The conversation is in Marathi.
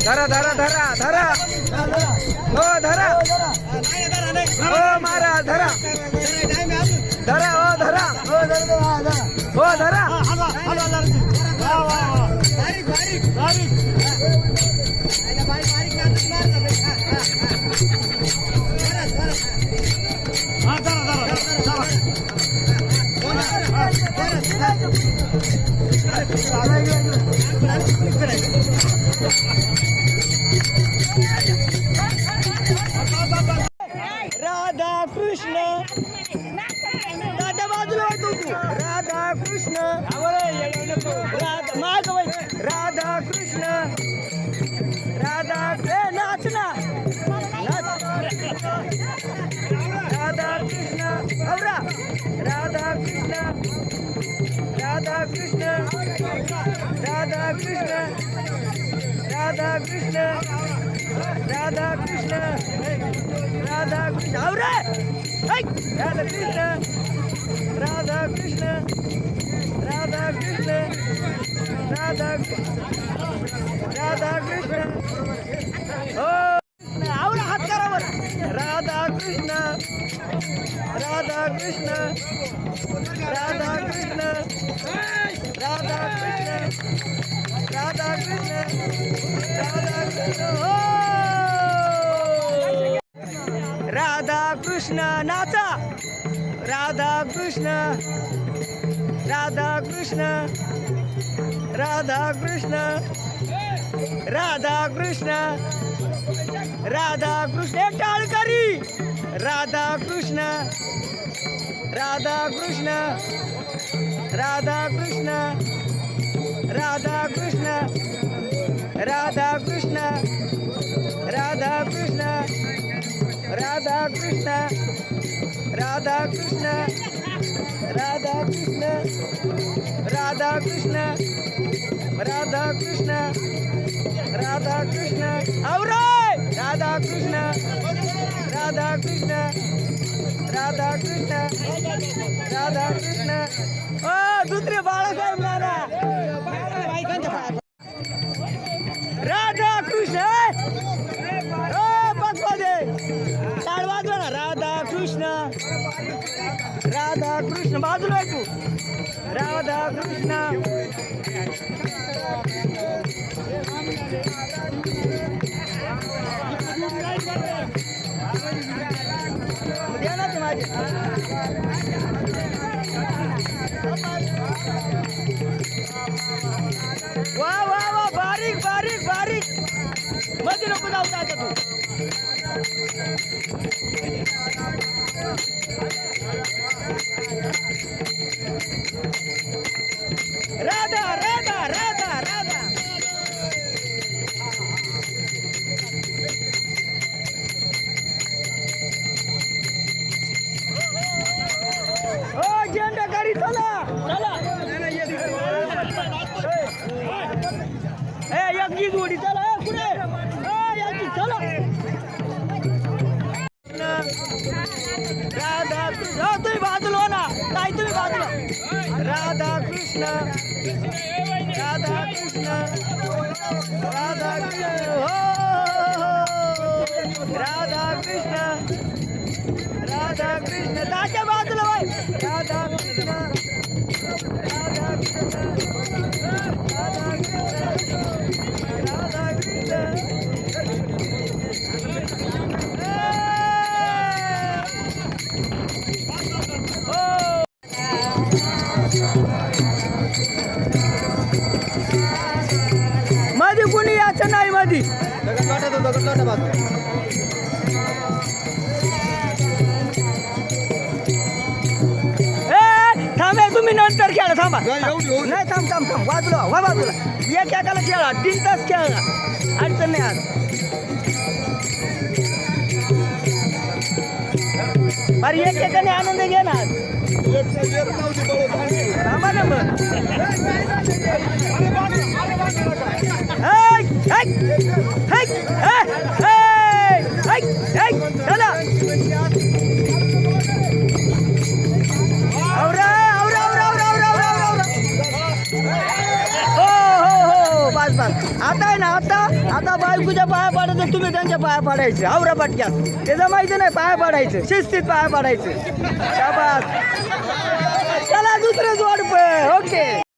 धरा धरा धरा धरा हो धरा हो महाराज धरा धरा हो धरा हो धरा राधा कृष्ण दादा बाजूला तू राधा कृष्ण राधा कृष्ण राधा नाच ना राधा कृष्ण औरा राधा कृष्ण राधा कृष्ण राधा कृष्ण राधा कृष्ण राधा कृष्ण राधा कृष्ण औरे राधा कृष्ण राधा कृष्ण राधा कृष्ण राधा राधा कृष्ण हो औरा हात करा वर राधा कृष्ण राधा कृष्ण राधा कृष्ण राधा कृष्ण राधा कृष्ण राधा कृष्ण हो राधा कृष्ण नाचा राधा कृष्ण राधा कृष्ण राधा कृष्ण राधा कृष्ण राधा कृष्ण टाळकरी राधा कृष्ण राधा कृष्ण राधा कृष्ण राधा कृष्ण राधा कृष्ण राधा कृष्ण राधा कृष्ण राधा कृष्ण राधा कृष्ण राधा कृष्ण राधा कृष्ण राधा कृष्ण औरे राधा कृष्ण राधा कृष्ण राधा कृष्ण राधा कृष्ण ओ दुसरे बाळासाहेब नाना राधा कृष्ण ओ पकवादे टाळ वाजवा ना राधा कृष्ण राधा कृष्ण बाजूला तू राधा कृष्ण वा वा वा बारीक बारीक बारीक मध्ये नको जाऊ आता तू राधा राधा राधा राधा ओ झेंडा गाडी चला चला ए एक जोडी चला पुढे याची चला राधा कृष्ण तुम्ही बाजूला ना नाही तुम्ही बाजूला राधा कृष्ण राधा कृष्ण राधा कृष्ण हो राधा कृष्ण राधा कृष्ण ताच्या बाजूला बाय राधा कृष्ण राधा कृष्ण राधा कृष्ण मध्ये कुणी याचं नाही मध्ये थांबे तुम्ही नंतर खेळा थांबा नाही थांब थांब थांब बाजूला वा बाजूला एक एकाला खेळा 3 तास खेळा अडचण नाही आज अरे एक एकाने आनंद घे ना थांबा ना मग चला औरा औरा औरा औरा औरा औरा बस आता आहे ना आता बायकोच्या पाया पडायचं तुम्ही त्यांच्या पाया पडायचे आवरा पटक्यात ते जमायचं नाही पाया पडायचं शिस्तीत पाया पडायचं शाबास चला दुसरं जोड ओके